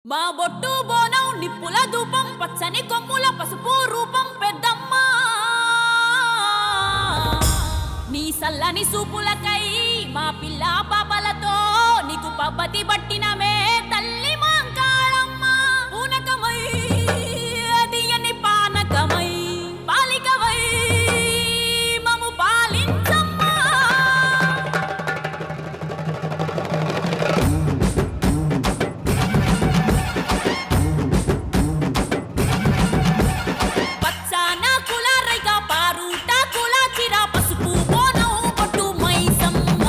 మా బొట్టు బోనం నిప్పుల ధూపం పచ్చని కొమ్ముల పసుపు రూపం పెద్దమ్మ నీ సల్లని సూపులకై మా పిల్ల పాపలతో నీకు పబ్బతి పట్టినమే తల్లి మాంకాళమ్మ పూనకమై అదియని పానకమై పాలికవై మము పాలించమ్మ పచ్చాన కులారైక పారుట కులాచిరా పసుపు బోనం బొట్టు మైసమ్మ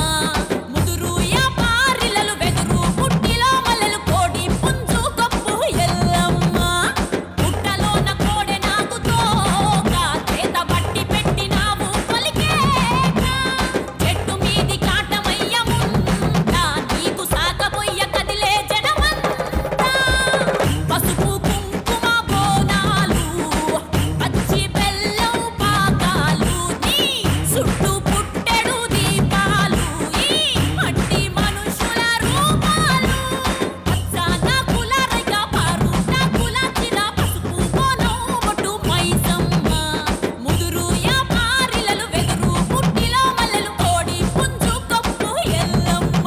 ముదురు యా పారిలలు వెదురు పుట్టిలో మల్లెలు కోడి పుంజు కప్పు ఎల్లమ్మ పుట్టలోన కోడె నాగుతో చేత బట్టి పెట్టినావు పలికేక చెట్టు మీది కాటమయ్యముంట నీకు సాగబోయ్య కదిలే జనమంతా పసుపు కుంకుమ బోనాలు పచ్చి బెల్లం పాకాలు నీ చుట్టూ పుట్టెడు దీపాలు ఈ మట్టి మనుషుల రూపాలు పచ్చాన కులారైక పారుట కులాచిరా పసుపు బోనం బొట్టు మైసమ్మ ముదురు యా పారిలలు వెదురు పుట్టిలో మల్లెలు కోడి పుంజు కప్పు ఎల్లమ్మ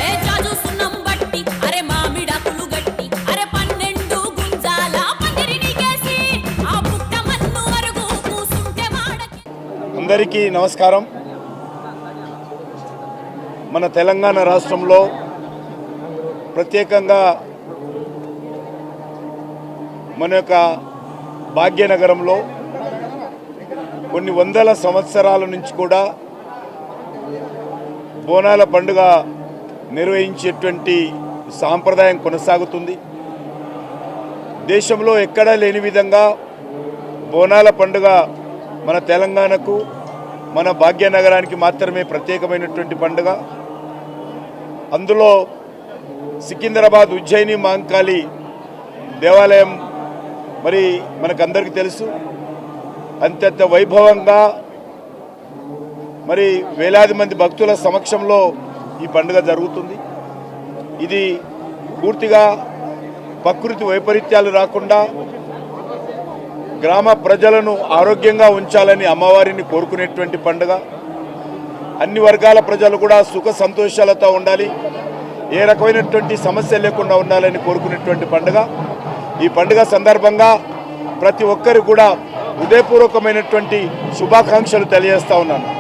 ఏ జాజు సున్నం బట్టి అరే మామిడాకులు గట్టి అరే 12 గుంజాల పందిరిని కేసి ఆ పుట్ట మన్ను వరకు కూసుంటే వాడకి అందరికీ నమస్కారం. మన తెలంగాణ రాష్ట్రంలో ప్రత్యేకంగా మన యొక్క భాగ్యనగరంలో కొన్ని వందల సంవత్సరాల నుంచి కూడా బోనాల పండుగ నిర్వహించేటువంటి సాంప్రదాయం కొనసాగుతుంది. దేశంలో ఎక్కడా లేని విధంగా బోనాల పండుగ మన తెలంగాణకు మన భాగ్యనగరానికి మాత్రమే ప్రత్యేకమైనటువంటి పండుగ. అందులో సికింద్రాబాద్ ఉజ్జయిని మహంకాళి దేవాలయం మరి మనకందరికీ తెలుసు, అత్యంత వైభవంగా మరి వేలాది మంది భక్తుల సమక్షంలో ఈ పండుగ జరుగుతుంది. ఇది పూర్తిగా ప్రకృతి వైపరీత్యాలు రాకుండా గ్రామ ప్రజలను ఆరోగ్యంగా ఉంచాలని అమ్మవారిని కోరుకునేటువంటి పండుగ. అన్ని వర్గాల ప్రజలు కూడా సుఖ సంతోషాలతో ఉండాలి, ఏ రకమైనటువంటి సమస్య లేకుండా ఉండాలని కోరుకునేటువంటి పండుగ. ఈ పండుగ సందర్భంగా ప్రతి ఒక్కరు కూడా హృదయపూర్వకమైనటువంటి శుభాకాంక్షలు తెలియజేస్తా ఉన్నాను.